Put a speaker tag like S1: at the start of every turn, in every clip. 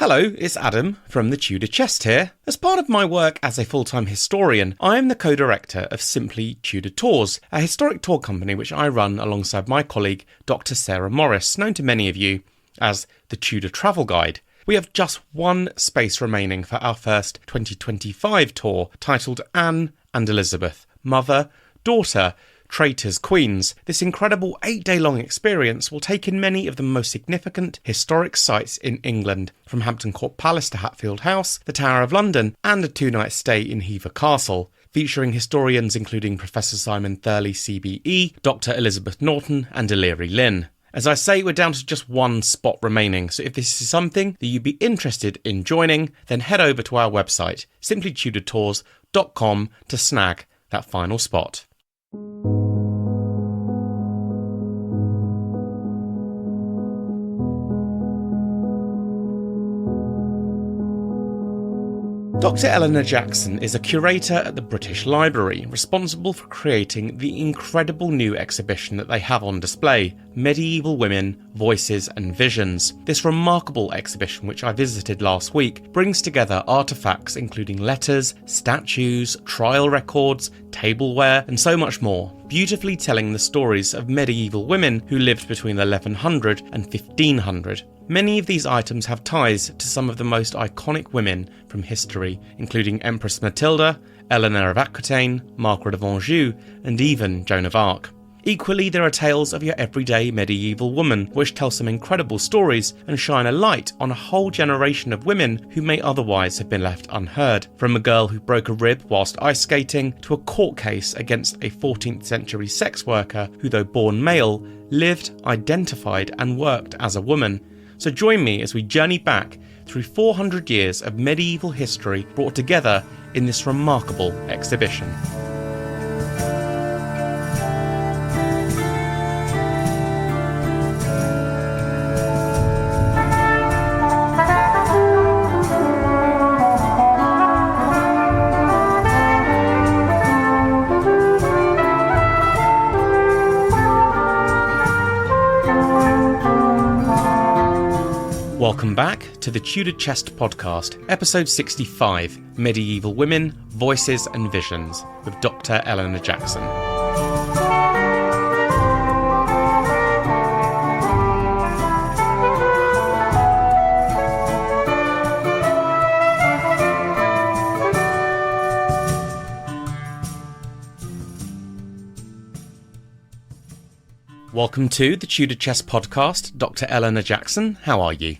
S1: Hello, it's Adam from the Tudor Chest here. As part of my work as a full-time historian, I am the co-director of Simply Tudor Tours, a historic tour company which I run alongside my colleague Dr. Sarah Morris, known to many of you as the Tudor Travel Guide. We have just one space remaining for our first 2025 tour, titled Anne and Elizabeth, Mother, Daughter, Traitors, Queens. This incredible 8-day-long experience will take in many of the most significant historic sites in England, from Hampton Court Palace to Hatfield House, the Tower of London, and a 2-night stay in Hever Castle, featuring historians including Professor Simon Thurley CBE, Dr. Elizabeth Norton, and Illyri Lynn. As I say, we're down to just one spot remaining, so if this is something that you'd be interested in joining, then head over to our website, simplytudortours.com, to snag that final spot. Dr. Eleanor Jackson is a curator at the British Library, responsible for creating the incredible new exhibition that they have on display, Medieval Women, Voices and Visions. This remarkable exhibition, which I visited last week, brings together artefacts including letters, statues, trial records, tableware and so much more, beautifully telling the stories of medieval women who lived between 1100 and 1500. Many of these items have ties to some of the most iconic women from history, including Empress Matilda, Eleanor of Aquitaine, Margaret of Anjou, and even Joan of Arc. Equally, there are tales of your everyday medieval woman, which tell some incredible stories and shine a light on a whole generation of women who may otherwise have been left unheard. From a girl who broke a rib whilst ice skating, to a court case against a 14th century sex worker who, though born male, lived, identified and worked as a woman. So join me as we journey back through 400 years of medieval history brought together in this remarkable exhibition. Welcome back to the Tudor Chest podcast, episode 65, Medieval Women, Voices and Visions, with Dr. Eleanor Jackson. Welcome to the Tudor Chest podcast, Dr. Eleanor Jackson. How are you?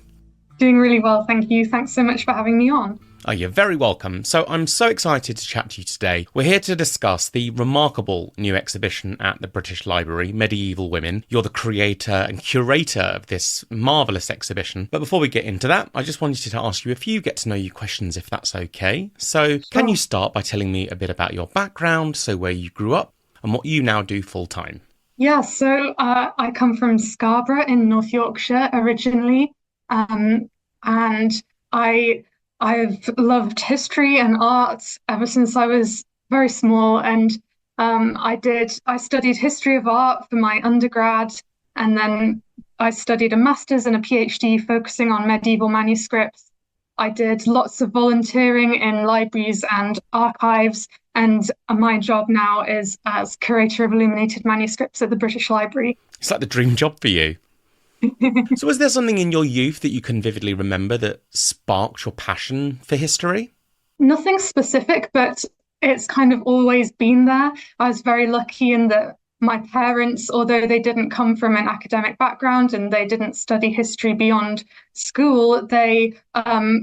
S2: Doing really well, thank you. Thanks so much for having me on.
S1: Oh, you're very welcome. So I'm so excited to chat to you today. We're here to discuss the remarkable new exhibition at the British Library, Medieval Women. You're the creator and curator of this marvellous exhibition. But before we get into that, I just wanted to ask you a few get-to-know-you questions, if that's okay. So Can you start by telling me a bit about your background, so where you grew up, and what you now do full-time?
S2: Yeah, so I come from Scarborough in North Yorkshire originally. And I've loved history and art ever since I was very small. And I studied history of art for my undergrad, and then I studied a master's and a PhD focusing on medieval manuscripts. I did lots of volunteering in libraries and archives, and my job now is as curator of illuminated manuscripts at the British Library.
S1: It's like the dream job for you. So was there something in your youth that you can vividly remember that sparked your passion for history?
S2: Nothing specific, but it's kind of always been there. I was very lucky in that my parents, although they didn't come from an academic background and they didn't study history beyond school, they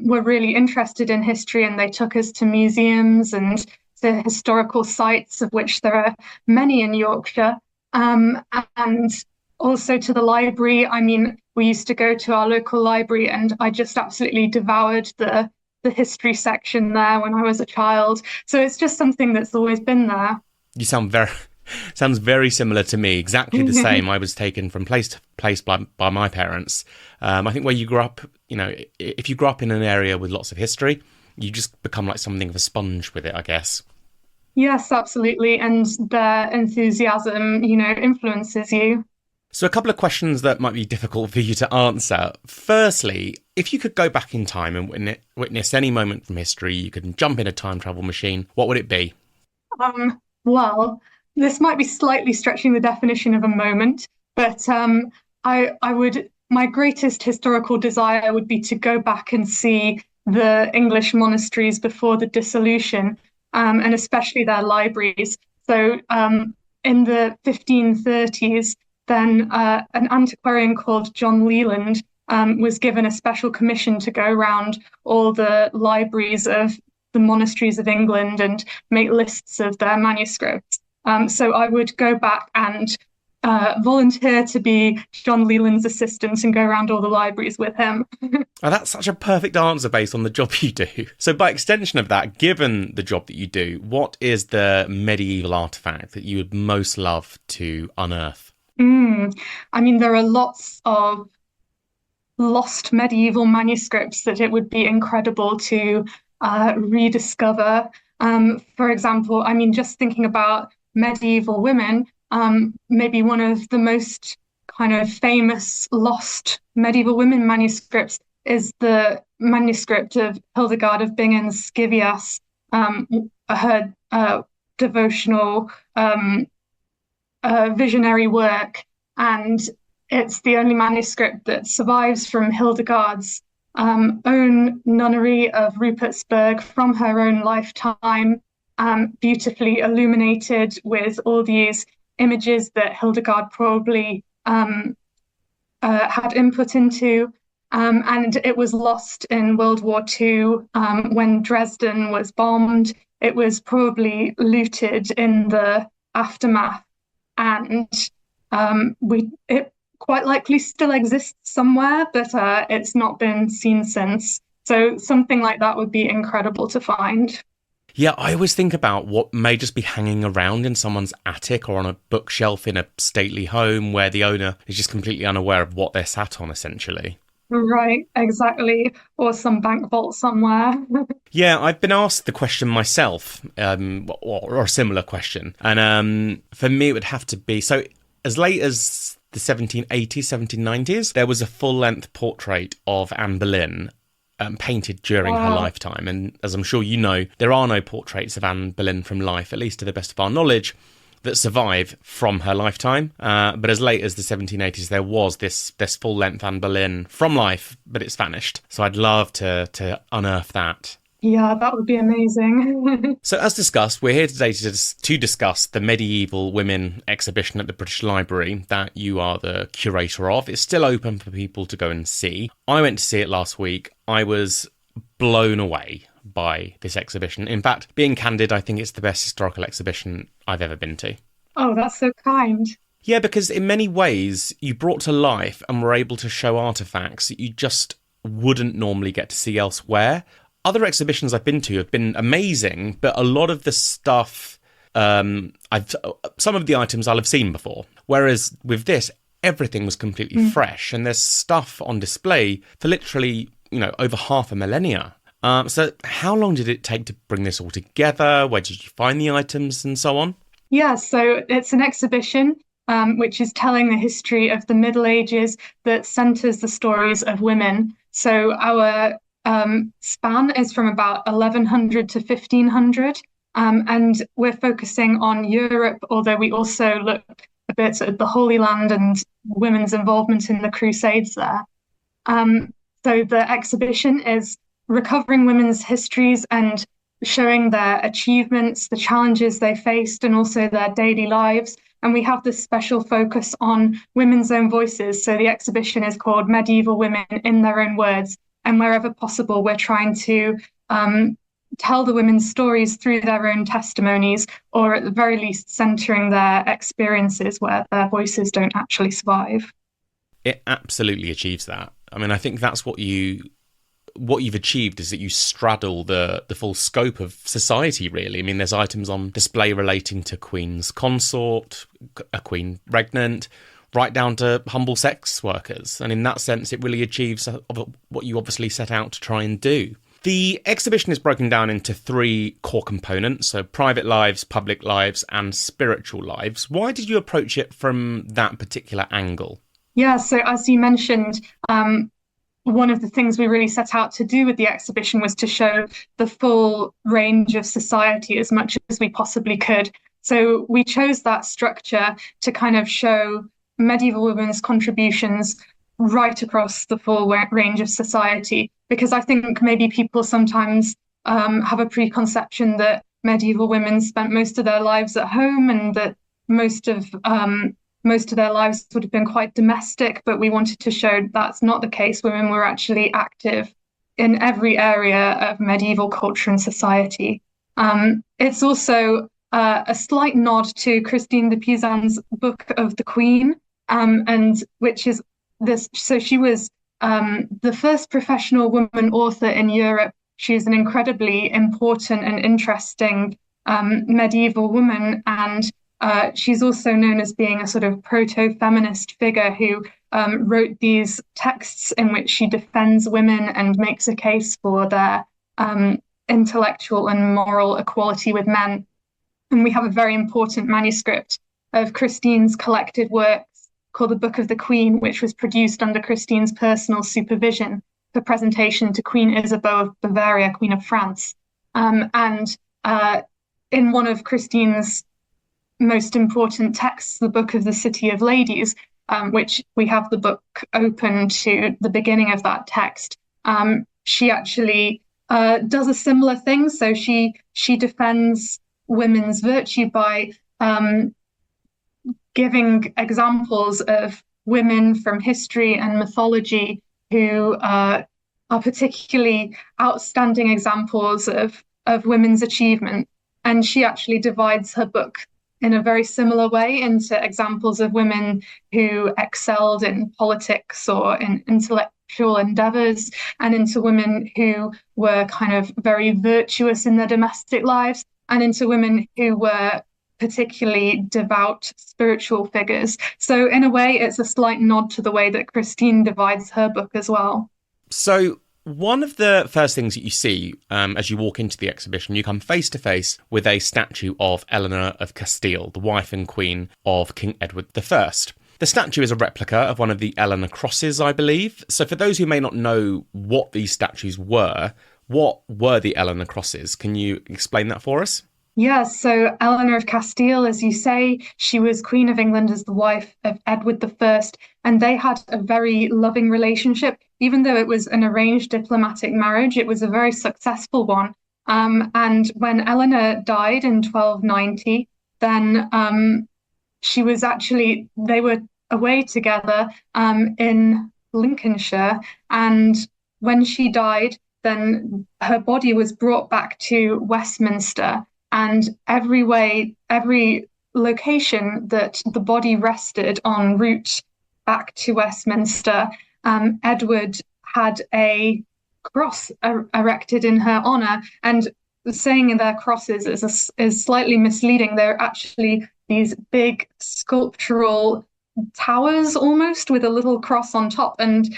S2: were really interested in history, and they took us to museums and to historical sites, of which there are many in Yorkshire. And also to the library. I mean, we used to go to our local library, and I just absolutely devoured the history section there when I was a child. So it's just something that's always been there.
S1: You sounds very similar to me. Exactly the same. I was taken from place to place by my parents. I think where you grew up, if you grew up in an area with lots of history, you just become like something of a sponge with it, I guess.
S2: Yes, absolutely. And their enthusiasm, influences you.
S1: So a couple of questions that might be difficult for you to answer. Firstly, if you could go back in time and witness any moment from history, you could jump in a time travel machine, what would it be?
S2: Well, this might be slightly stretching the definition of a moment, but I would, my greatest historical desire would be to go back and see the English monasteries before the dissolution, and especially their libraries. So in the 1530s, then an antiquarian called John Leland was given a special commission to go around all the libraries of the monasteries of England and make lists of their manuscripts. So I would go back and volunteer to be John Leland's assistant and go around all the libraries with him.
S1: Oh, that's such a perfect answer based on the job you do. So by extension of that, given the job that you do, what is the medieval artefact that you would most love to unearth?
S2: I mean, there are lots of lost medieval manuscripts that it would be incredible to rediscover. For example, I mean, just thinking about medieval women, maybe one of the most kind of famous lost medieval women manuscripts is the manuscript of Hildegard of Bingen's Scivias, her devotional visionary work, and it's the only manuscript that survives from Hildegard's own nunnery of Rupertsberg from her own lifetime, beautifully illuminated with all these images that Hildegard probably had input into. And it was lost in World War II when Dresden was bombed. It was probably looted in the aftermath, and it quite likely still exists somewhere, but it's not been seen since. So something like that would be incredible to find.
S1: Yeah, I always think about what may just be hanging around in someone's attic or on a bookshelf in a stately home where the owner is just completely unaware of what they're sat on, essentially.
S2: Right, exactly. Or some bank vault somewhere.
S1: Yeah, I've been asked the question myself, or a similar question. And for me, it would have to be, so as late as the 1780s, 1790s, there was a full-length portrait of Anne Boleyn painted during her lifetime. And as I'm sure you know, there are no portraits of Anne Boleyn from life, at least to the best of our knowledge, that survive from her lifetime. But as late as the 1780s, there was this full-length Anne Boleyn from life, but it's vanished. So I'd love to unearth that.
S2: Yeah, that would be amazing.
S1: So as discussed, we're here today to discuss the Medieval Women exhibition at the British Library that you are the curator of. It's still open for people to go and see. I went to see it last week. I was blown away by this exhibition. In fact, being candid, I think it's the best historical exhibition I've ever been to.
S2: Oh, that's so kind.
S1: Yeah, because in many ways, you brought to life and were able to show artefacts that you just wouldn't normally get to see elsewhere. Other exhibitions I've been to have been amazing, but a lot of the stuff, some of the items I'll have seen before. Whereas with this, everything was completely fresh, and there's stuff on display for literally, over half a millennia. So how long did it take to bring this all together? Where did you find the items and so on?
S2: Yeah, so it's an exhibition which is telling the history of the Middle Ages that centres the stories of women. So our span is from about 1100 to 1500, and we're focusing on Europe, although we also look a bit at the Holy Land and women's involvement in the Crusades there. So the exhibition is recovering women's histories and showing their achievements, the challenges they faced, and also their daily lives. And we have this special focus on women's own voices. So the exhibition is called Medieval Women in Their Own Words. And wherever possible, we're trying to tell the women's stories through their own testimonies, or at the very least, centering their experiences where their voices don't actually survive.
S1: It absolutely achieves that. I mean, I think that's what you've achieved, is that you straddle the full scope of society, really. I mean, there's items on display relating to Queen's consort, a Queen regnant, right down to humble sex workers. And in that sense, it really achieves what you obviously set out to try and do. The exhibition is broken down into three core components, so private lives, public lives, and spiritual lives. Why did you approach it from that particular angle?
S2: Yeah, so as you mentioned, one of the things we really set out to do with the exhibition was to show the full range of society as much as we possibly could. So we chose that structure to kind of show medieval women's contributions right across the full range of society, because I think maybe people sometimes have a preconception that medieval women spent most of their lives at home and that most of their lives would have been quite domestic, but we wanted to show that's not the case. Women were actually active in every area of medieval culture and society. It's also a slight nod to Christine de Pizan's Book of the Queen, and which is this. So she was the first professional woman author in Europe. She's an incredibly important and interesting medieval woman, and she's also known as being a sort of proto-feminist figure who wrote these texts in which she defends women and makes a case for their intellectual and moral equality with men. And we have a very important manuscript of Christine's collected works called the Book of the Queen, which was produced under Christine's personal supervision for presentation to Queen Isabeau of Bavaria, Queen of France. And in one of Christine's most important texts, the Book of the City of Ladies, which we have the book open to the beginning of that text, she actually does a similar thing. So she defends women's virtue by giving examples of women from history and mythology who are particularly outstanding examples of women's achievement. And she actually divides her book in a very similar way into examples of women who excelled in politics or in intellectual endeavors, and into women who were kind of very virtuous in their domestic lives, and into women who were particularly devout spiritual figures. So in a way, it's a slight nod to the way that Christine divides her book as well.
S1: So one of the first things that you see as you walk into the exhibition, you come face to face with a statue of Eleanor of Castile, the wife and queen of King Edward I. The statue is a replica of one of the Eleanor crosses, I believe. So for those who may not know what these statues were, what were the Eleanor crosses? Can you explain that for us?
S2: Yes, so Eleanor of Castile, as you say, she was Queen of England as the wife of Edward I, and they had a very loving relationship. Even though it was an arranged diplomatic marriage, it was a very successful one. And when Eleanor died in 1290, then they were away together in Lincolnshire, and when she died, then her body was brought back to Westminster. And every location that the body rested en route back to Westminster, Edward had a cross erected in her honor. And saying their crosses is slightly misleading. They're actually these big sculptural towers almost with a little cross on top, and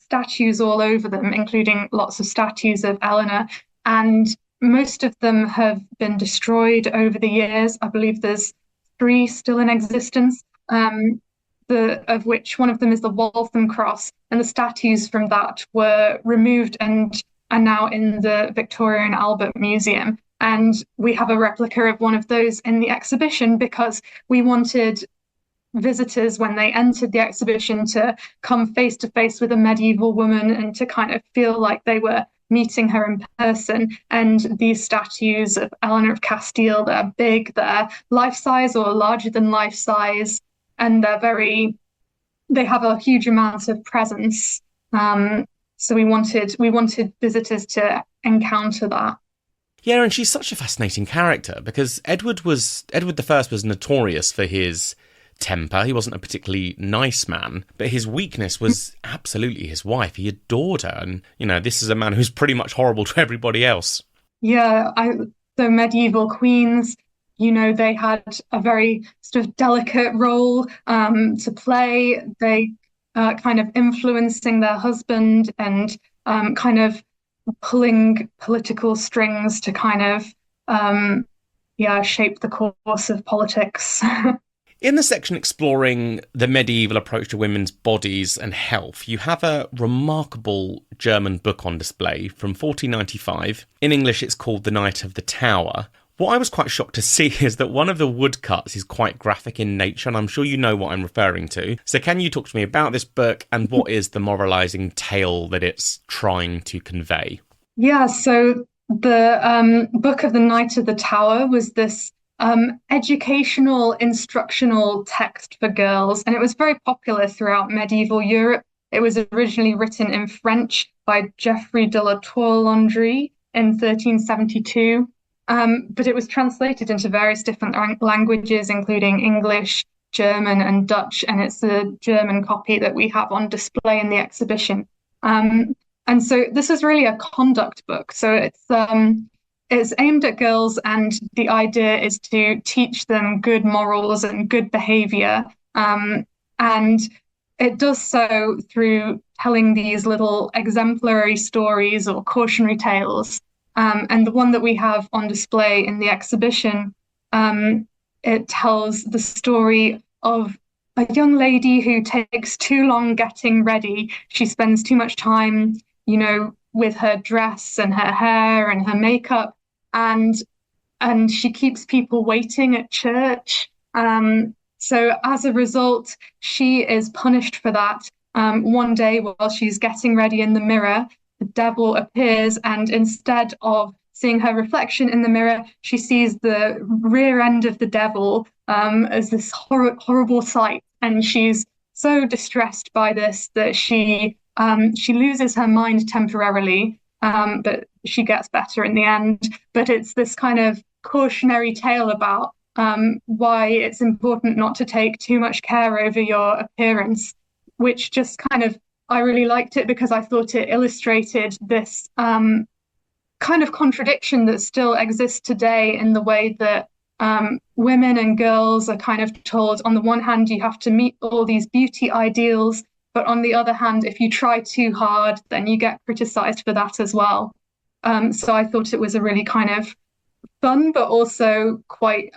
S2: statues all over them, including lots of statues of Eleanor. And most of them have been destroyed over the years. I believe there's 3 still in existence, of which one of them is the Waltham Cross, and the statues from that were removed and are now in the Victoria and Albert Museum. And we have a replica of one of those in the exhibition because we wanted visitors, when they entered the exhibition, to come face to face with a medieval woman and to kind of feel like they were meeting her in person. And these statues of Eleanor of Castile, they're big, they're life-size or larger than life-size, and they have a huge amount of presence. So we wanted visitors to encounter that.
S1: Yeah, and she's such a fascinating character because Edward I was notorious for his temper. He wasn't a particularly nice man, but his weakness was absolutely his wife. He adored her, and this is a man who's pretty much horrible to everybody else.
S2: Yeah, the medieval queens, they had a very sort of delicate role to play. They kind of influencing their husband and kind of pulling political strings to kind of shape the course of politics.
S1: In the section exploring the medieval approach to women's bodies and health, you have a remarkable German book on display from 1495. In English, it's called The Knight of the Tower. What I was quite shocked to see is that one of the woodcuts is quite graphic in nature, and I'm sure you know what I'm referring to. So can you talk to me about this book and what is the moralising tale that it's trying to convey?
S2: Yeah, so the Book of the Knight of the Tower was this educational, instructional text for girls, and it was very popular throughout medieval Europe. It was originally written in French by Geoffrey de la Tour-Landry in 1372, but it was translated into various different languages, including English, German, and Dutch, and it's the German copy that we have on display in the exhibition. And so this is really a conduct book. So it's aimed at girls, and the idea is to teach them good morals and good behavior. And it does so through telling these little exemplary stories or cautionary tales. And the one that we have on display in the exhibition, it tells the story of a young lady who takes too long getting ready. She spends too much time, with her dress and her hair and her makeup, and she keeps people waiting at church. So as a result, she is punished for that. One day, while she's getting ready in the mirror, the devil appears, and instead of seeing her reflection in the mirror, she sees the rear end of the devil as this horrible sight, and she's so distressed by this that she loses her mind temporarily, but she gets better in the end. But it's this kind of cautionary tale about why it's important not to take too much care over your appearance, which just I really liked it because I thought it illustrated this kind of contradiction that still exists today in the way that women and girls are kind of told, on the one hand, you have to meet all these beauty ideals, but on the other hand, if you try too hard, then you get criticized for that as well. So I thought it was a really kind of fun, but also quite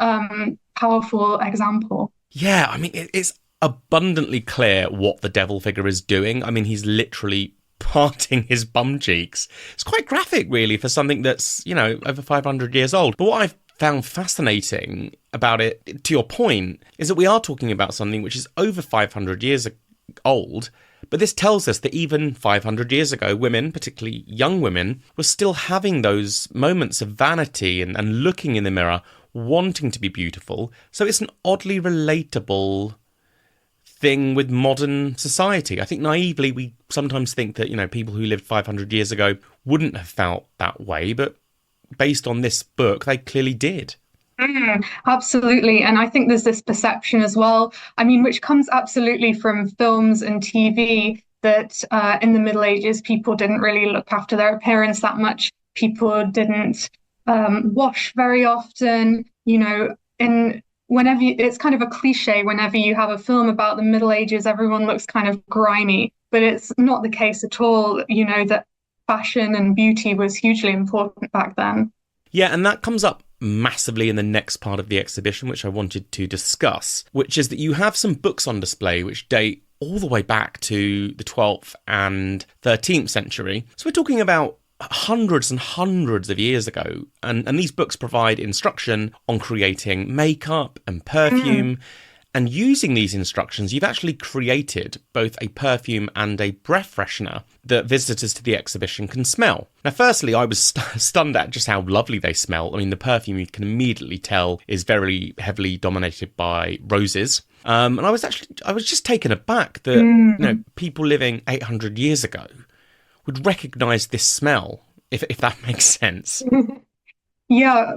S2: powerful example.
S1: Yeah, I mean, it's abundantly clear what the devil figure is doing. I mean, he's literally parting his bum cheeks. It's quite graphic, really, for something that's, over 500 years old. But what I've found fascinating about it, to your point, is that we are talking about something which is over 500 years old, but this tells us that even 500 years ago, women, particularly young women, were still having those moments of vanity and looking in the mirror, wanting to be beautiful. So it's an oddly relatable thing with modern society. I think naively we sometimes think that, people who lived 500 years ago wouldn't have felt that way, but based on this book, they clearly did.
S2: Absolutely. And I think there's this perception as well, which comes absolutely from films and TV, that in the Middle Ages, people didn't really look after their appearance that much. People didn't wash very often, it's kind of a cliche, whenever you have a film about the Middle Ages, everyone looks kind of grimy, but it's not the case at all, that fashion and beauty was hugely important back then.
S1: Yeah, and that comes up massively in the next part of the exhibition, which I wanted to discuss, which is that you have some books on display which date all the way back to the 12th and 13th century. So we're talking about hundreds and hundreds of years ago, and these books provide instruction on creating makeup and perfume. And using these instructions, you've actually created both a perfume and a breath freshener that visitors to the exhibition can smell. Now, firstly, I was stunned at just how lovely they smell. I mean, the perfume, you can immediately tell, is very heavily dominated by roses. And I was just taken aback that people living 800 years ago would recognise this smell, if that makes sense.
S2: Yeah,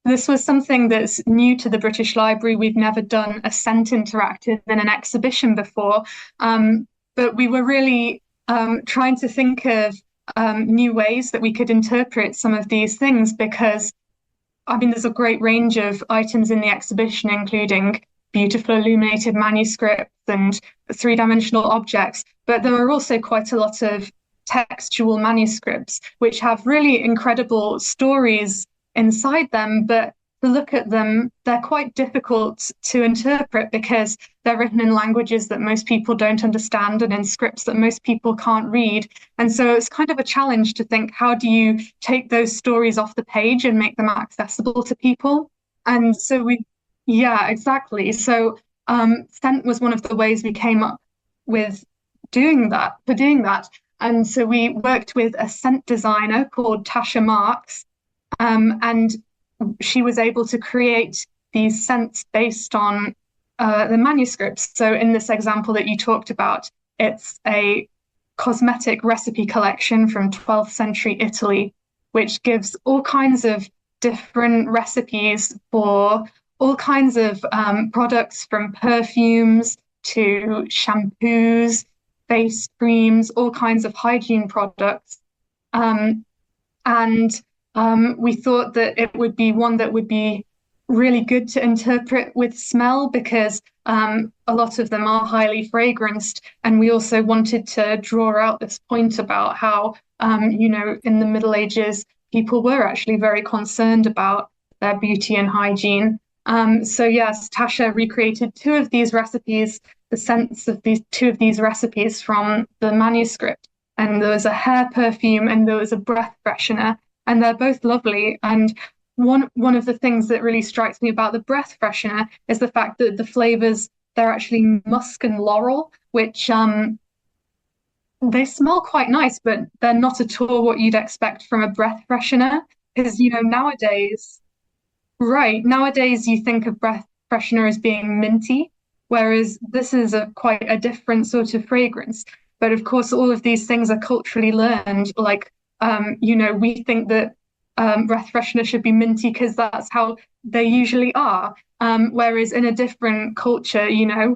S2: this was something that's new to the British Library. We've never done a scent interactive in an exhibition before, but we were really trying to think of new ways that we could interpret some of these things, because, there's a great range of items in the exhibition, including beautiful illuminated manuscripts and three-dimensional objects, but there are also quite a lot of textual manuscripts which have really incredible stories inside them, but to look at them, they're quite difficult to interpret because they're written in languages that most people don't understand and in scripts that most people can't read. And so it's kind of a challenge to think, how do you take those stories off the page and make them accessible to people? And so yeah, exactly. So scent was one of the ways we came up with doing that. And so we worked with a scent designer called Tasha Marks, and she was able to create these scents based on the manuscripts. So in this example that you talked about, it's a cosmetic recipe collection from 12th century Italy, which gives all kinds of different recipes for all kinds of products, from perfumes to shampoos, face creams, all kinds of hygiene products. And we thought that it would be one that would be really good to interpret with smell, because a lot of them are highly fragranced. And we also wanted to draw out this point about how, in the Middle Ages, people were actually very concerned about their beauty and hygiene. So yes, Tasha recreated two of these recipes, the scents of these two of these recipes from the manuscript. And there was a hair perfume and there was a breath freshener, and they're both lovely. And one of the things that really strikes me about the breath freshener is the fact that the flavors, they're actually musk and laurel, which they smell quite nice, but they're not at all what you'd expect from a breath freshener. Because, nowadays, right, nowadays you think of breath freshener as being minty, whereas this is quite a different sort of fragrance. But of course, all of these things are culturally learned. Like, we think that breath freshener should be minty because that's how they usually are. Whereas in a different culture,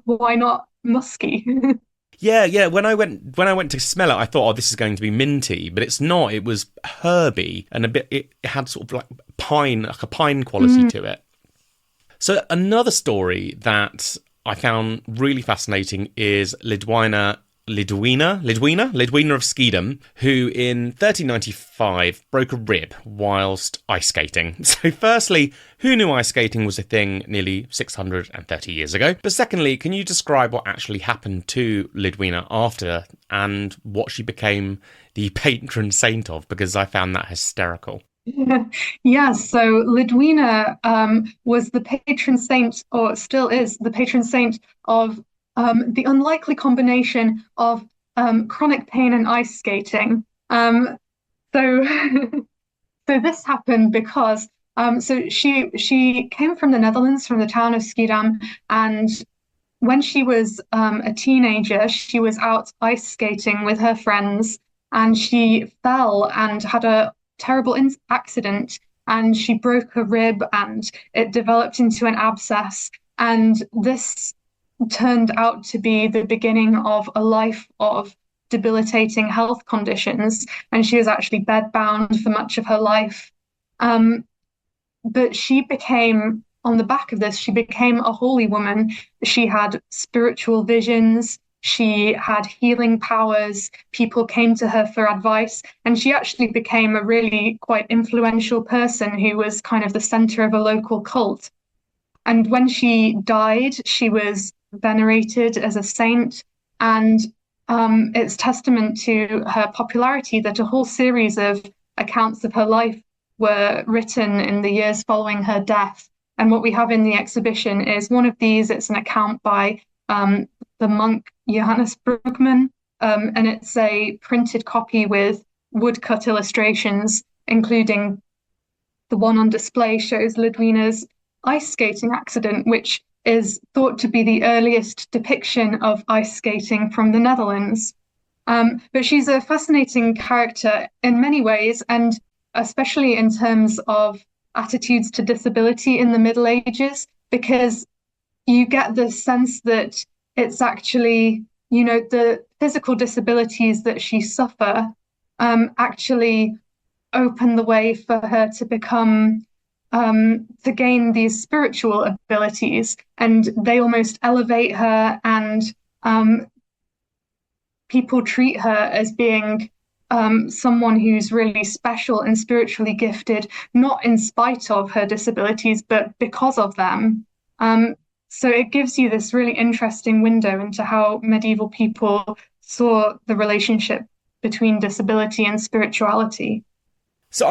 S2: why not musky?
S1: Yeah. When I went to smell it, I thought, oh, this is going to be minty, but it's not. It was herby and it had sort of like a pine quality to it. So another story that I found really fascinating is Lidwina of Skedum, who in 1395 broke a rib whilst ice skating. So firstly, who knew ice skating was a thing nearly 630 years ago? But secondly, can you describe what actually happened to Lidwina after and what she became the patron saint of? Because I found that hysterical.
S2: Yeah, so Lidwina was the patron saint, or still is the patron saint of the unlikely combination of chronic pain and ice skating. So, so this happened because so she came from the Netherlands, from the town of Schiedam, and when she was a teenager, she was out ice skating with her friends, and she fell and had a terrible accident, and she broke a rib, and it developed into an abscess, and this turned out to be the beginning of a life of debilitating health conditions, and she was actually bedbound for much of her life. But she became, on the back of this, she became a holy woman. She had spiritual visions. She had healing powers. People came to her for advice, and she actually became a really quite influential person who was kind of the center of a local cult. And when she died, she was venerated as a saint, and it's testament to her popularity that a whole series of accounts of her life were written in the years following her death. And what we have in the exhibition is one of these. It's an account by the monk Johannes Brugman, and it's a printed copy with woodcut illustrations, including the one on display shows Lidwina's ice skating accident, which is thought to be the earliest depiction of ice skating from the Netherlands. But she's a fascinating character in many ways, and especially in terms of attitudes to disability in the Middle Ages, because you get the sense that it's actually, the physical disabilities that she suffer actually open the way for her to become to gain these spiritual abilities, and they almost elevate her, and people treat her as being someone who's really special and spiritually gifted, not in spite of her disabilities, but because of them. Um, so it gives you this really interesting window into how medieval people saw the relationship between disability and spirituality.
S1: So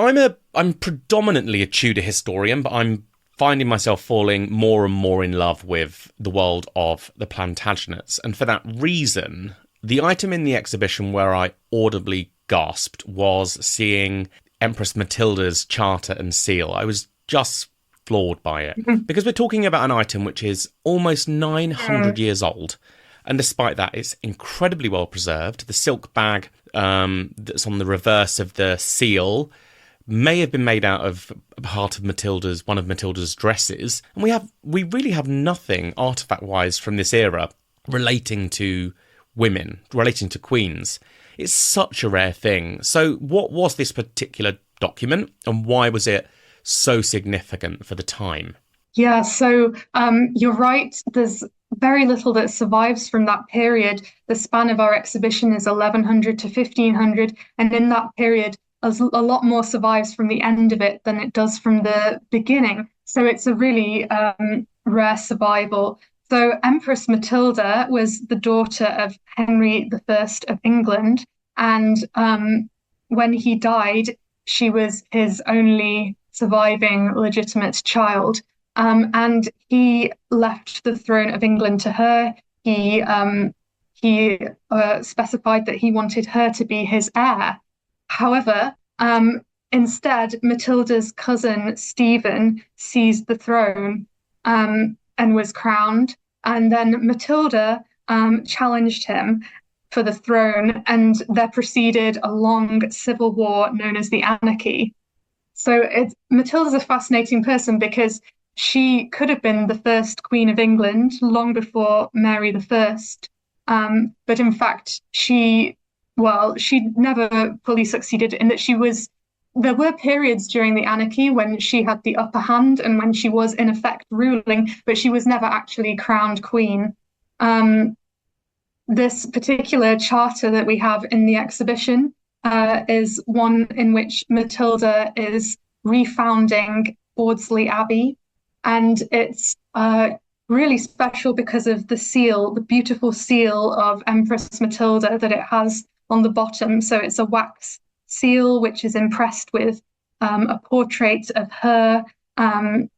S1: I'm predominantly a Tudor historian, but I'm finding myself falling more and more in love with the world of the Plantagenets. And for that reason, the item in the exhibition where I audibly gasped was seeing Empress Matilda's charter and seal. I was just floored by it because we're talking about an item which is almost 900 years old. And despite that, it's incredibly well preserved. The silk bag that's on the reverse of the seal may have been made out of one of Matilda's dresses. And we really have nothing artifact-wise from this era relating to women, relating to queens. It's such a rare thing. So what was this particular document and why was it so significant for the time?
S2: Yeah, so you're right. There's very little that survives from that period. The span of our exhibition is 1100 to 1500, and in that period, a lot more survives from the end of it than it does from the beginning. So it's a really rare survival. So Empress Matilda was the daughter of Henry I of England, and when he died, she was his only surviving legitimate child. And he left the throne of England to her. He specified that he wanted her to be his heir. However, instead, Matilda's cousin Stephen seized the throne and was crowned. And then Matilda challenged him for the throne, and there proceeded a long civil war known as the Anarchy. So Matilda's a fascinating person because she could have been the first Queen of England long before Mary I. But in fact, she never fully succeeded in that there were periods during the anarchy when she had the upper hand and when she was in effect ruling, but she was never actually crowned queen. This particular charter that we have in the exhibition is one in which Matilda is refounding Audsley Abbey. And it's really special because of the seal, the beautiful seal of Empress Matilda that it has on the bottom. So it's a wax seal which is impressed with a portrait of her, and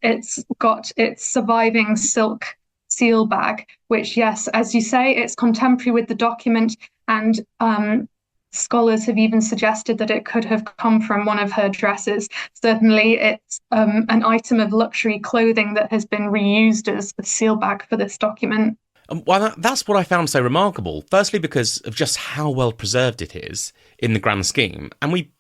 S2: it's got its surviving silk seal bag, which, yes, as you say, it's contemporary with the document, and scholars have even suggested that it could have come from one of her dresses. Certainly, it's an item of luxury clothing that has been reused as a seal bag for this document.
S1: Well, that's what I found so remarkable. Firstly, because of just how well preserved it is in the grand scheme, and we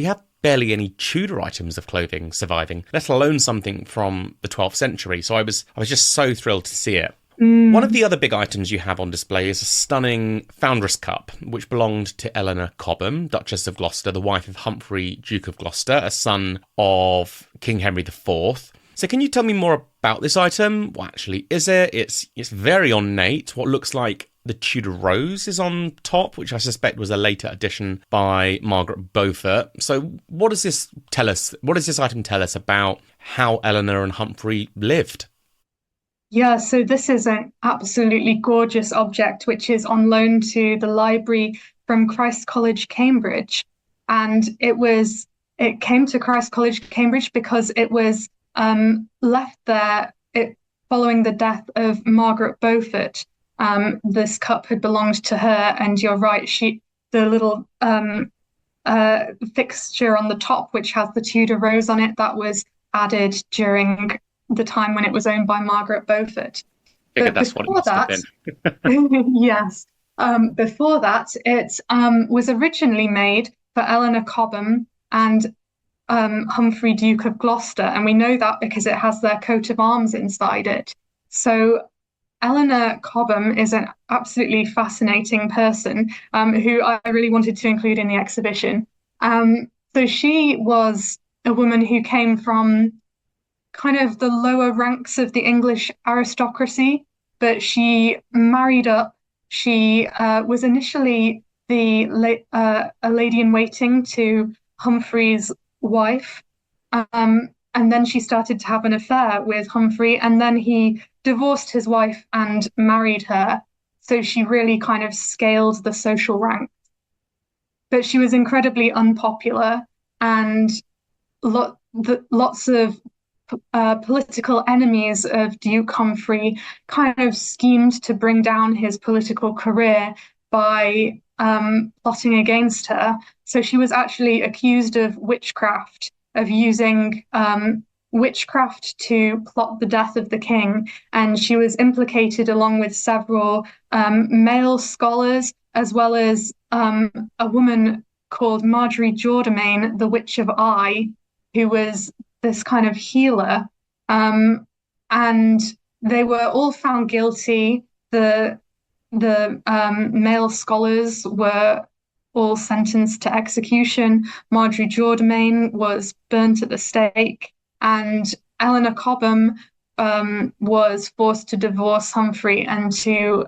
S1: have barely any Tudor items of clothing surviving, let alone something from the 12th century. So I was just so thrilled to see it. One of the other big items you have on display is a stunning Foundress cup, which belonged to Eleanor Cobham, Duchess of Gloucester, the wife of Humphrey, Duke of Gloucester, a son of King Henry IV. So can you tell me more about this item? What actually is it? It's very ornate. What looks like the Tudor rose is on top, which I suspect was a later addition by Margaret Beaufort. So what does this tell us? What does this item tell us about how Eleanor and Humphrey lived?
S2: Yeah, so this is an absolutely gorgeous object, which is on loan to the library from Christ College, Cambridge. And it came to Christ College, Cambridge because it was left there following the death of Margaret Beaufort. This cup had belonged to her, and you're right, the little fixture on the top, which has the Tudor rose on it, that was added during the time when it was owned by Margaret Beaufort.
S1: But that's what it must have
S2: been. Yes. Before that, it was originally made for Eleanor Cobham and Humphrey, Duke of Gloucester, and we know that because it has their coat of arms inside it. So Eleanor Cobham is an absolutely fascinating person who I really wanted to include in the exhibition. So she was a woman who came from kind of the lower ranks of the English aristocracy, but she married up. She was initially a lady-in-waiting to Humphrey's wife. And then she started to have an affair with Humphrey, and then he divorced his wife and married her. So she really kind of scaled the social rank. But she was incredibly unpopular, and lots of political enemies of Duke Humphrey kind of schemed to bring down his political career by plotting against her. So she was actually accused of witchcraft, of using witchcraft to plot the death of the king. And she was implicated along with several male scholars, as well as a woman called Marjorie Jourdemain, the Witch of Eye, who was this kind of healer. And they were all found guilty. The male scholars were all sentenced to execution. Marjorie Jourdemain was burnt at the stake, and Eleanor Cobham was forced to divorce Humphrey and to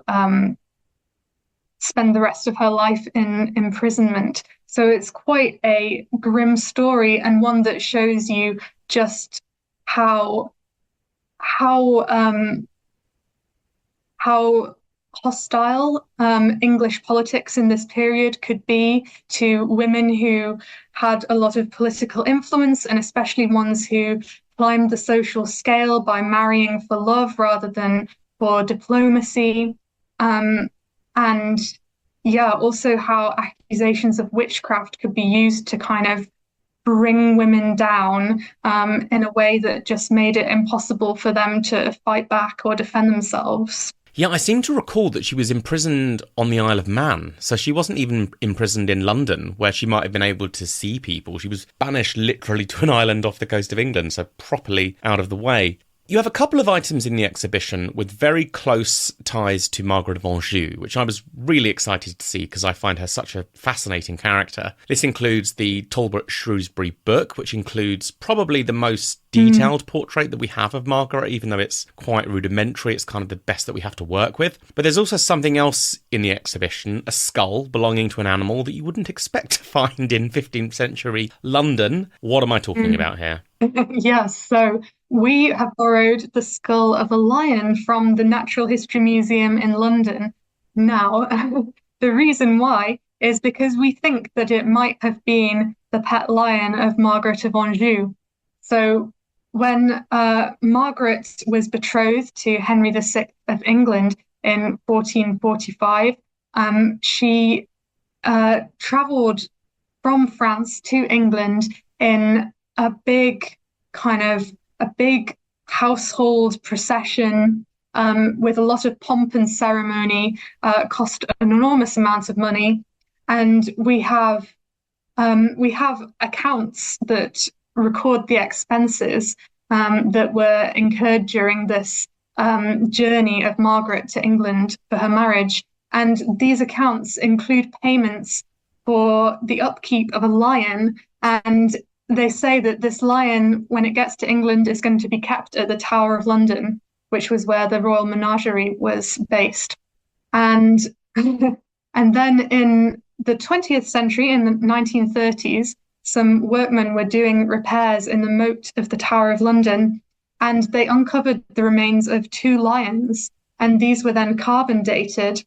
S2: spend the rest of her life in imprisonment. So it's quite a grim story, and one that shows you just how hostile English politics in this period could be to women who had a lot of political influence, and especially ones who climbed the social scale by marrying for love rather than for diplomacy. And yeah, also how accusations of witchcraft could be used to kind of bring women down in a way that just made it impossible for them to fight back or defend themselves.
S1: Yeah, I seem to recall that she was imprisoned on the Isle of Man, so she wasn't even imprisoned in London, where she might have been able to see people. She was banished literally to an island off the coast of England, so properly out of the way. You have a couple of items in the exhibition with very close ties to Margaret of Anjou, which I was really excited to see because I find her such a fascinating character. This includes the Talbot Shrewsbury book, which includes probably the most detailed portrait that we have of Margaret, even though it's quite rudimentary. It's kind of the best that we have to work with. But there's also something else in the exhibition, a skull belonging to an animal that you wouldn't expect to find in 15th century London. What am I talking about here?
S2: Yes, so we have borrowed the skull of a lion from the Natural History Museum in London. Now, the reason why is because we think that it might have been the pet lion of Margaret of Anjou. So when Margaret was betrothed to Henry VI of England in 1445, she travelled from France to England in a big household procession with a lot of pomp and ceremony, cost an enormous amount of money. And we have accounts that record the expenses that were incurred during this journey of Margaret to England for her marriage. And these accounts include payments for the upkeep of a lion, and they say that this lion, when it gets to England, is going to be kept at the Tower of London, which was where the Royal Menagerie was based. And and then in the 20th century, in the 1930s, some workmen were doing repairs in the moat of the Tower of London, and they uncovered the remains of 2 lions, and these were then carbon dated.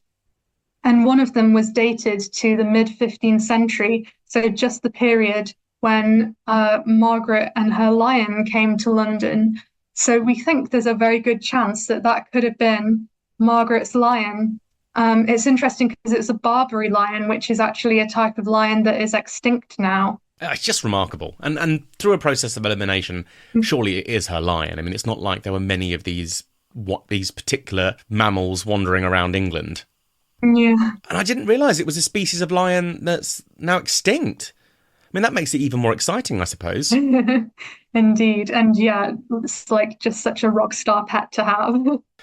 S2: And one of them was dated to the mid-15th century, so just the period when Margaret and her lion came to London. So we think there's a very good chance that that could have been Margaret's lion. It's interesting because it's a Barbary lion, which is actually a type of lion that is extinct now.
S1: It's just remarkable. And through a process of elimination, surely it is her lion. I mean, it's not like there were many of these particular mammals wandering around England.
S2: Yeah.
S1: And I didn't realise it was a species of lion that's now extinct. I mean, that makes it even more exciting, I suppose.
S2: Indeed. And yeah, it's like just such a rock star pet to have.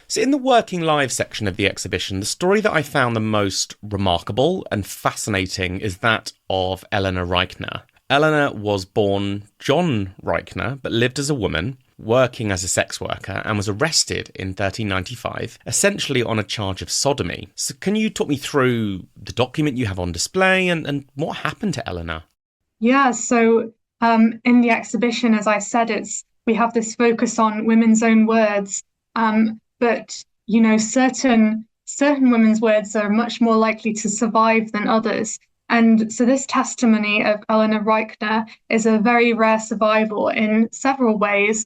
S1: So in the working live section of the exhibition, the story that I found the most remarkable and fascinating is that of Eleanor Reichner. Eleanor was born John Reichner, but lived as a woman. working as a sex worker and was arrested in 1395, essentially on a charge of sodomy. So can you talk me through the document you have on display and what happened to Eleanor?
S2: Yeah, so in the exhibition, as I said, we have this focus on women's own words, but certain women's words are much more likely to survive than others. And so this testimony of Eleanor Reichner is a very rare survival in several ways,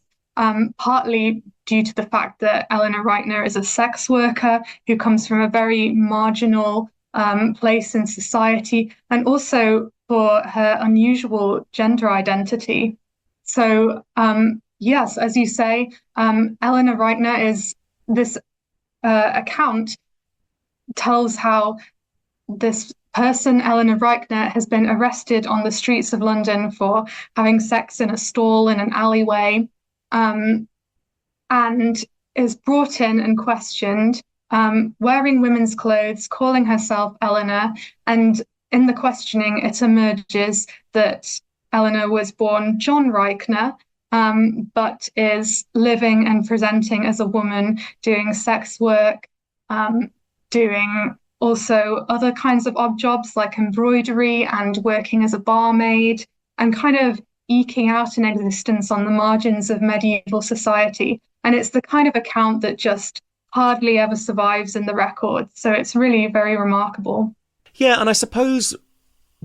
S2: partly due to the fact that Eleanor Reichner is a sex worker who comes from a very marginal place in society, and also for her unusual gender identity. So, yes, as you say, Eleanor Reichner is this account tells how this person, Eleanor Reichner, has been arrested on the streets of London for having sex in a stall in an alleyway, and is brought in and questioned, wearing women's clothes, calling herself Eleanor, and in the questioning, it emerges that Eleanor was born John Reichner, but is living and presenting as a woman, doing sex work, doing also other kinds of odd jobs like embroidery and working as a barmaid, and kind of eking out an existence on the margins of medieval society. And it's the kind of account that just hardly ever survives in the records. So it's really very remarkable.
S1: Yeah, and I suppose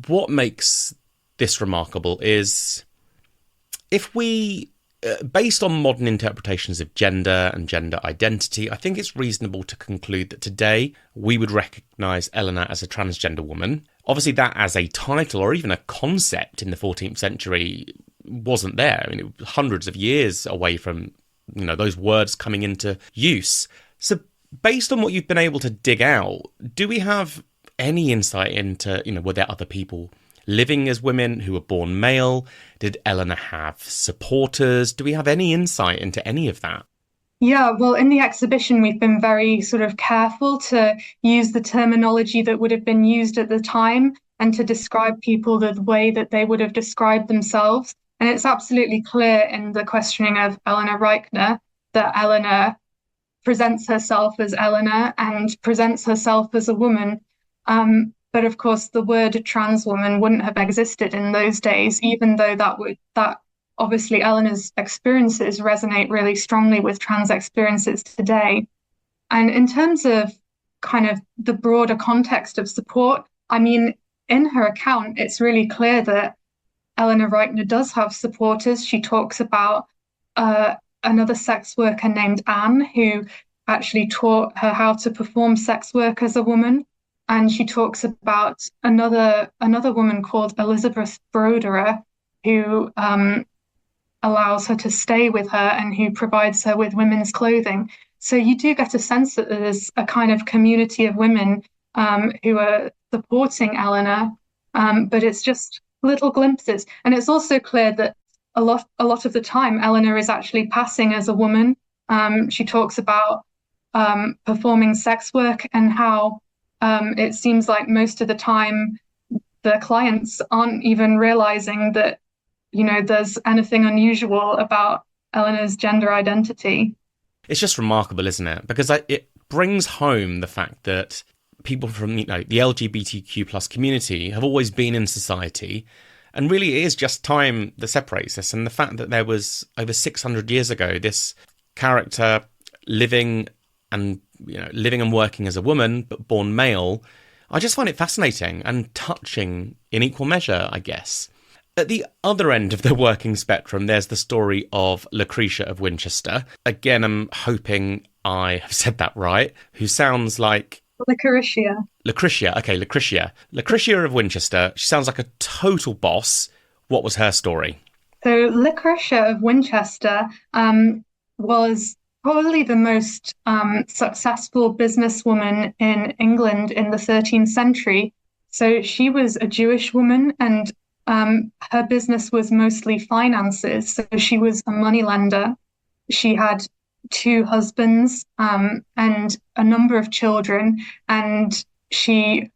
S1: what makes this remarkable is if we, based on modern interpretations of gender and gender identity, I think it's reasonable to conclude that today we would recognise Eleanor as a transgender woman. Obviously, that as a title or even a concept in the 14th century wasn't there. I mean, it was hundreds of years away from, those words coming into use. So based on what you've been able to dig out, do we have any insight into, were there other people living as women who were born male? Did Eleanor have supporters? Do we have any insight into any of that?
S2: Yeah, well, in the exhibition, we've been very sort of careful to use the terminology that would have been used at the time and to describe people the way that they would have described themselves. And it's absolutely clear in the questioning of Eleanor Reichner that Eleanor presents herself as Eleanor and presents herself as a woman. But of course, the word trans woman wouldn't have existed in those days, even though that obviously Eleanor's experiences resonate really strongly with trans experiences today. And in terms of kind of the broader context of support, I mean, in her account, it's really clear that Eleanor Reichner does have supporters. She talks about another sex worker named Anne, who actually taught her how to perform sex work as a woman. And she talks about another woman called Elizabeth Broderer, who allows her to stay with her and who provides her with women's clothing. So you do get a sense that there's a kind of community of women who are supporting Eleanor, but it's just little glimpses. And it's also clear that a lot of the time, Eleanor is actually passing as a woman. She talks about performing sex work and how it seems like most of the time the clients aren't even realizing that, there's anything unusual about Eleanor's gender identity.
S1: It's just remarkable, isn't it? Because it brings home the fact that people from the LGBTQ plus community have always been in society, and really it is just time that separates us. And the fact that there was over 600 years ago this character living and working as a woman but born male, I just find it fascinating and touching in equal measure, I guess. At the other end of the working spectrum, there's the story of Lucretia of Winchester. Again, I'm hoping I have said that right, who sounds like...
S2: Lucretia.
S1: Lucretia of Winchester. She sounds like a total boss. What was her story?
S2: So Lucretia of Winchester was probably the most successful businesswoman in England in the 13th century. So she was a Jewish woman, and her business was mostly finances. So she was a moneylender. She had 2 husbands and a number of children, and she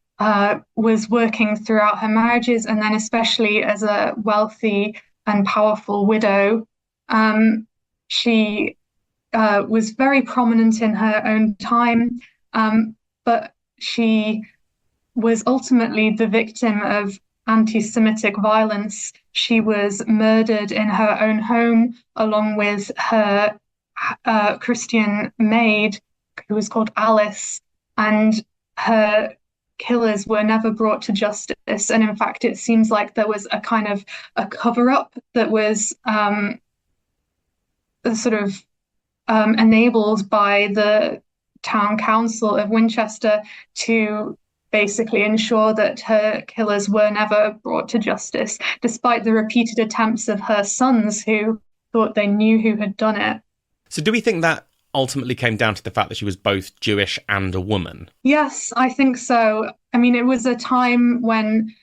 S2: was working throughout her marriages, and then especially as a wealthy and powerful widow. She was very prominent in her own time, but she was ultimately the victim of anti-Semitic violence. She was murdered in her own home along with her Christian maid, who was called Alice, and her killers were never brought to justice. And in fact, it seems like there was a kind of a cover-up that was sort of enabled by the town council of Winchester to basically ensure that her killers were never brought to justice, despite the repeated attempts of her sons who thought they knew who had done it.
S1: So do we think that ultimately came down to the fact that she was both Jewish and a woman?
S2: Yes, I think so. I mean, it was a time when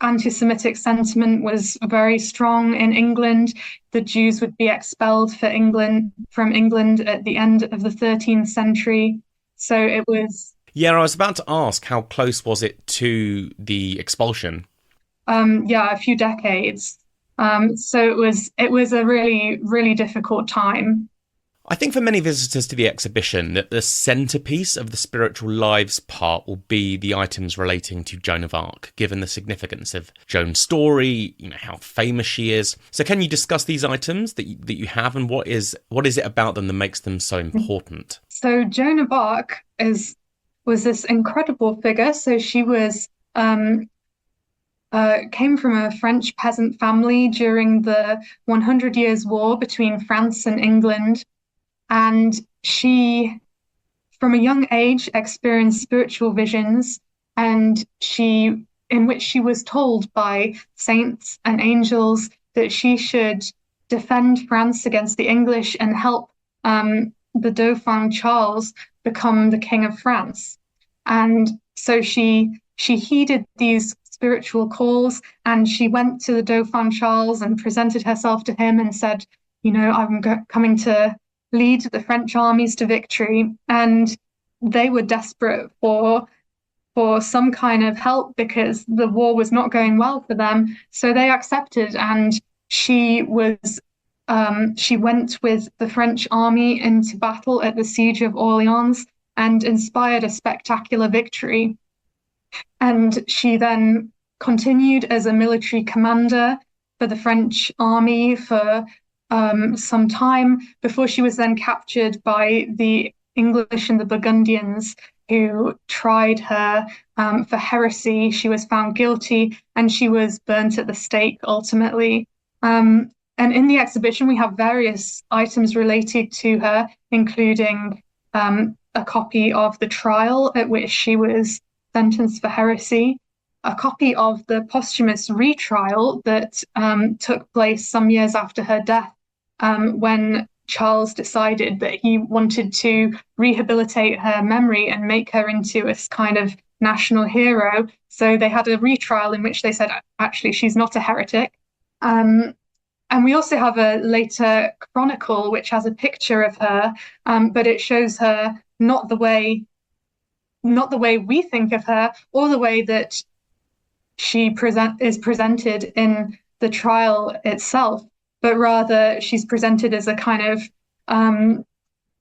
S2: anti-Semitic sentiment was very strong in England. The Jews would be expelled from England at the end of the 13th century. So it was.
S1: Yeah, I was about to ask, how close was it to the expulsion?
S2: Yeah, a few decades. So it was a really, really difficult time.
S1: I think for many visitors to the exhibition that the centrepiece of the spiritual lives part will be the items relating to Joan of Arc, given the significance of Joan's story, how famous she is. So can you discuss these items that you have, and what is it about them that makes them so important?
S2: So Joan of Arc was this incredible figure. So she was came from a French peasant family during the 100 Years' War between France and England. And she, from a young age, experienced spiritual visions, and in which she was told by saints and angels that she should defend France against the English and help the Dauphin Charles become the King of France. And so she heeded these spiritual calls, and she went to the Dauphin Charles and presented herself to him and said, I'm coming to lead the French armies to victory. And they were desperate for some kind of help because the war was not going well for them. So they accepted, and she went with the French army into battle at the Siege of Orleans and inspired a spectacular victory. And she then continued as a military commander for the French army for some time before she was then captured by the English and the Burgundians, who tried her for heresy. She was found guilty and she was burnt at the stake ultimately. And in the exhibition, we have various items related to her, including a copy of the trial at which she was sentenced for heresy, a copy of the posthumous retrial that took place some years after her death, when Charles decided that he wanted to rehabilitate her memory and make her into a kind of national hero. So they had a retrial in which they said, actually, she's not a heretic. And we also have a later chronicle which has a picture of her, but it shows her not the way we think of her, or the way that she is presented in the trial itself, but rather she's presented as a kind of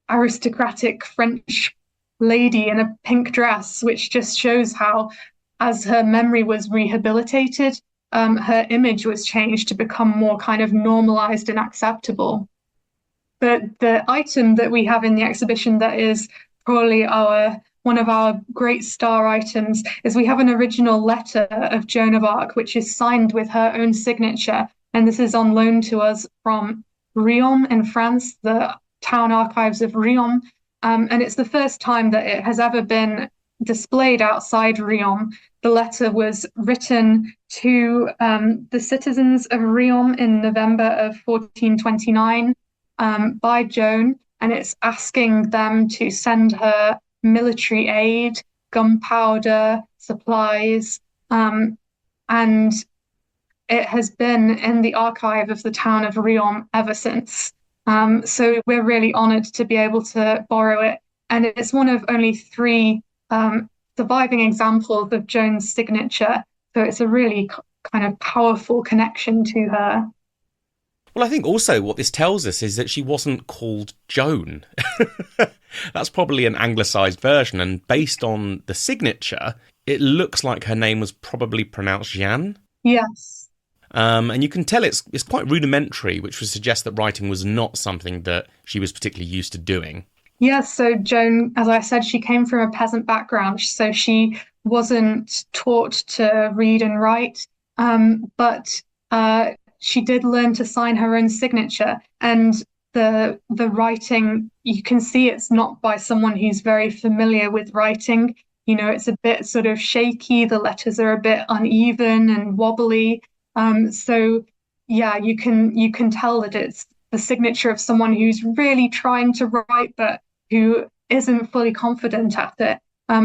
S2: aristocratic French lady in a pink dress, which just shows how, as her memory was rehabilitated, her image was changed to become more kind of normalized and acceptable. But the item that we have in the exhibition that is probably one of our great star items is we have an original letter of Joan of Arc, which is signed with her own signature. And this is on loan to us from Riom in France, the town archives of Riom. And it's the first time that it has ever been displayed outside Riom. The letter was written to the citizens of Riom in November of 1429 by Joan, and it's asking them to send her military aid, gunpowder, supplies, and it has been in the archive of the town of Riom ever since. So we're really honoured to be able to borrow it, and it's one of only three surviving examples of Joan's signature. So it's a really kind of powerful connection to her.
S1: Well, I think also what this tells us is that she wasn't called Joan. That's probably an anglicised version, and based on the signature, it looks like her name was probably pronounced Jeanne.
S2: Yes.
S1: And you can tell it's quite rudimentary, which would suggest that writing was not something that she was particularly used to doing.
S2: Yes, so Joan, as I said, she came from a peasant background, so she wasn't taught to read and write, but she did learn to sign her own signature. And the writing, you can see it's not by someone who's very familiar with writing. You know, it's a bit sort of shaky, the letters are a bit uneven and wobbly. So yeah, you can tell that it's the signature of someone who's really trying to write, but who isn't fully confident at it.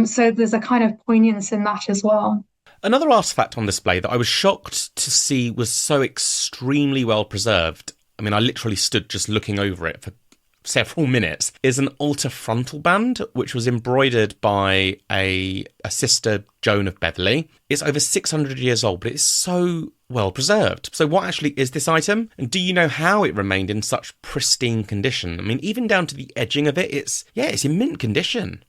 S2: So there's a kind of poignance in that as well.
S1: Another artefact on display that I was shocked to see was so extremely well preserved. I mean, I literally stood just looking over it for several minutes, is an altar frontal band, which was embroidered by a sister, Joan of Beverley. It's over 600 years old, but it's so well preserved. So what actually is this item? And do you know how it remained in such pristine condition? I mean, even down to the edging of it, it's in mint condition.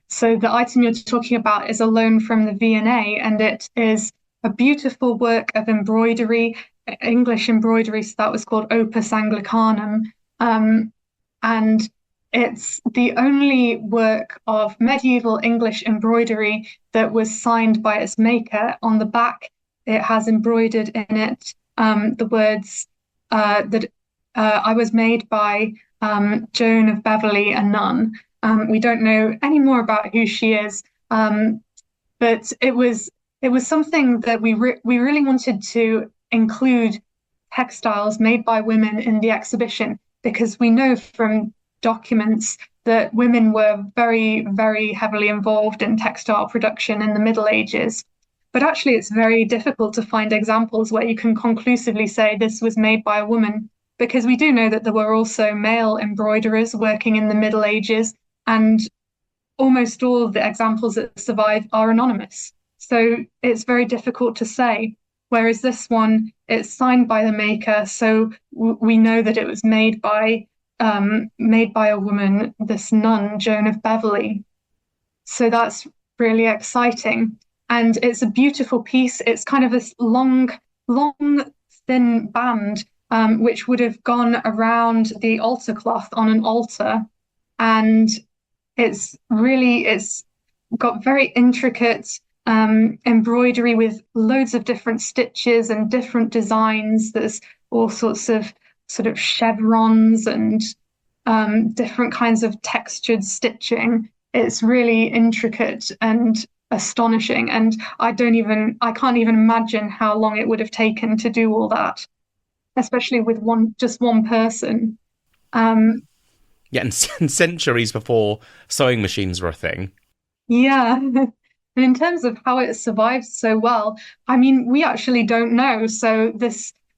S2: So the item you're talking about is a loan from the V&A, and it is a beautiful work of embroidery, English embroidery, so that was called Opus Anglicanum. And it's the only work of medieval English embroidery that was signed by its maker. On the back, it has embroidered in it the words that I was made by Joan of Beverley, a nun. We don't know any more about who she is, but it was something that we really wanted to include textiles made by women in the exhibition, because we know from documents that women were very, very heavily involved in textile production in the Middle Ages. But actually, it's very difficult to find examples where you can conclusively say this was made by a woman, because we do know that there were also male embroiderers working in the Middle Ages, and almost all of the examples that survive are anonymous. So it's very difficult to say. Whereas this one, it's signed by the maker, so we know that it was made by a woman, this nun, Joan of Beverley. So that's really exciting. And it's a beautiful piece. It's kind of this long, thin band, which would have gone around the altar cloth on an altar. And it's got very intricate embroidery with loads of different stitches and different designs. There's all sorts of sort of chevrons and different kinds of textured stitching. It's really intricate and astonishing, and I can't even imagine how long it would have taken to do all that, especially with just one person.
S1: Yeah, and centuries before sewing machines were a thing.
S2: Yeah. And in terms of how it survived so well, I mean, we actually don't know. So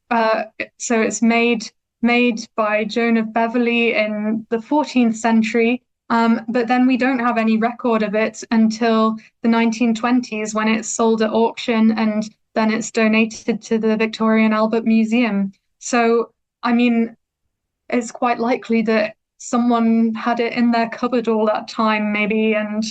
S2: it's made by Joan of Beverley in the 14th century, but then we don't have any record of it until the 1920s, when it's sold at auction and then it's donated to the Victoria and Albert Museum. So, I mean, it's quite likely that someone had it in their cupboard all that time, maybe, and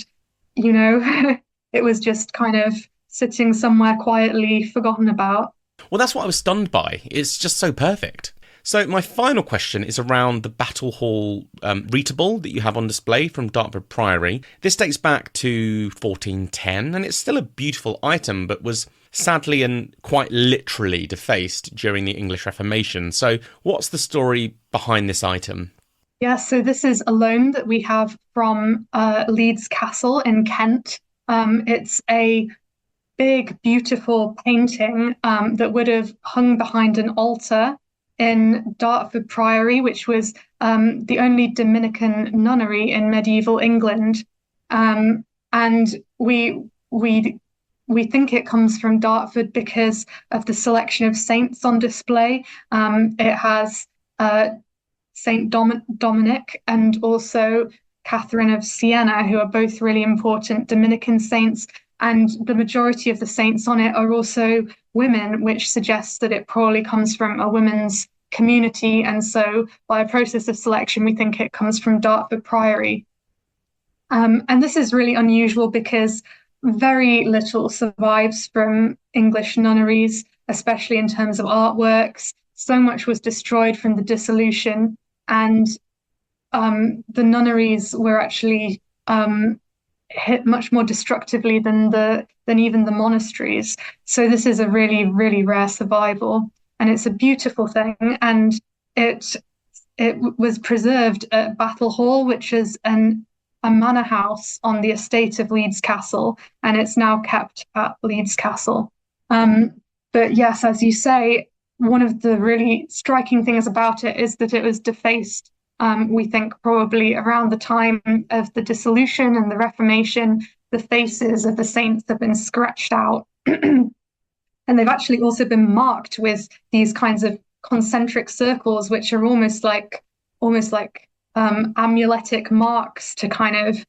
S2: it was just kind of sitting somewhere quietly forgotten about.
S1: Well, that's what I was stunned by. It's just so perfect. So my final question is around the Battle Hall readable that you have on display from Dartford Priory. This dates back to 1410, and it's still a beautiful item, but was sadly and quite literally defaced during the English Reformation. So what's the story behind this item?
S2: Yeah, so this is a loan that we have from Leeds Castle in Kent. It's a big, beautiful painting that would have hung behind an altar in Dartford Priory, which was the only Dominican nunnery in medieval England. And we think it comes from Dartford because of the selection of saints on display. It has Saint Dominic and also Catherine of Siena, who are both really important Dominican saints. And the majority of the saints on it are also women, which suggests that it probably comes from a women's community. And so by a process of selection, we think it comes from Dartford Priory. And this is really unusual because very little survives from English nunneries, especially in terms of artworks. So much was destroyed from the dissolution, and the nunneries were actually hit much more destructively than even the monasteries. So this is a really, really rare survival, and it's a beautiful thing. And it was preserved at Battle Hall, which is a manor house on the estate of Leeds Castle, and it's now kept at Leeds Castle. But yes, as you say, one of the really striking things about it is that it was defaced. We think probably around the time of the dissolution and the Reformation, the faces of the saints have been scratched out. And they've actually also been marked with these kinds of concentric circles, which are almost like amuletic marks to kind of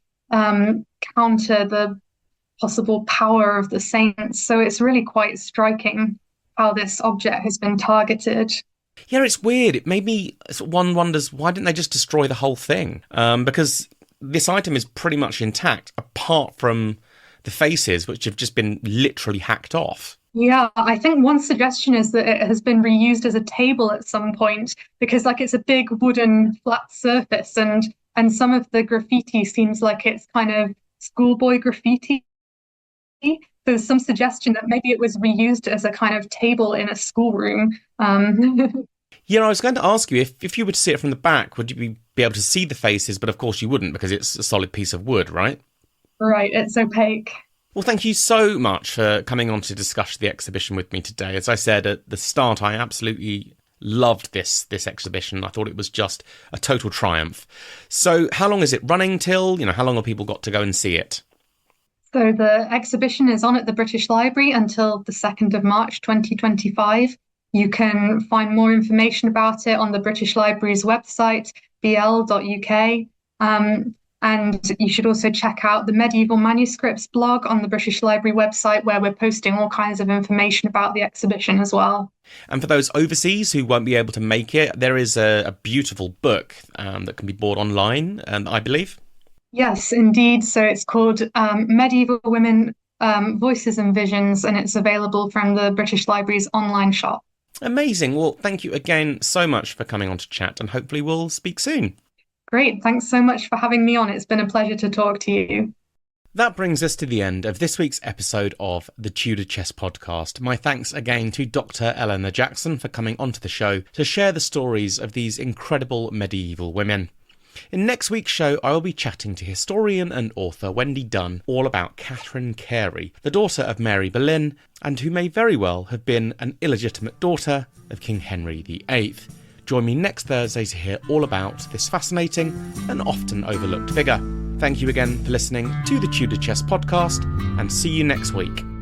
S2: counter the possible power of the saints. So it's really quite striking how this object has been targeted.
S1: Yeah, it's weird. It made me, one wonders, why didn't they just destroy the whole thing? Because this item is pretty much intact, apart from the faces, which have just been literally hacked off.
S2: Yeah, I think one suggestion is that it has been reused as a table at some point, because it's a big wooden flat surface, and some of the graffiti seems like it's kind of schoolboy graffiti. There's some suggestion that maybe it was reused as a kind of table in a schoolroom.
S1: Yeah, I was going to ask you, if you were to see it from the back, would you be able to see the faces? But of course you wouldn't, because it's a solid piece of wood, right?
S2: Right, it's opaque.
S1: Well, thank you so much for coming on to discuss the exhibition with me today. As I said at the start, I absolutely loved this exhibition. I thought it was just a total triumph. So how long is it running till? How long have people got to go and see it?
S2: So the exhibition is on at the British Library until the 2nd of March 2025. You can find more information about it on the British Library's website, bl.uk. And you should also check out the Medieval Manuscripts blog on the British Library website, where we're posting all kinds of information about the exhibition as well.
S1: And for those overseas who won't be able to make it, there is a beautiful book that can be bought online, I believe.
S2: Yes, indeed. So it's called Medieval Women, Voices and Visions, and it's available from the British Library's online shop.
S1: Amazing. Well, thank you again so much for coming on to chat, and hopefully we'll speak soon.
S2: Great. Thanks so much for having me on. It's been a pleasure to talk to you.
S1: That brings us to the end of this week's episode of the Tudor Chess Podcast. My thanks again to Dr. Eleanor Jackson for coming onto the show to share the stories of these incredible medieval women. In next week's show, I will be chatting to historian and author Wendy Dunn all about Catherine Carey, the daughter of Mary Boleyn, and who may very well have been an illegitimate daughter of King Henry VIII. Join me next Thursday to hear all about this fascinating and often overlooked figure. Thank you again for listening to the Tudor Chess Podcast, and see you next week.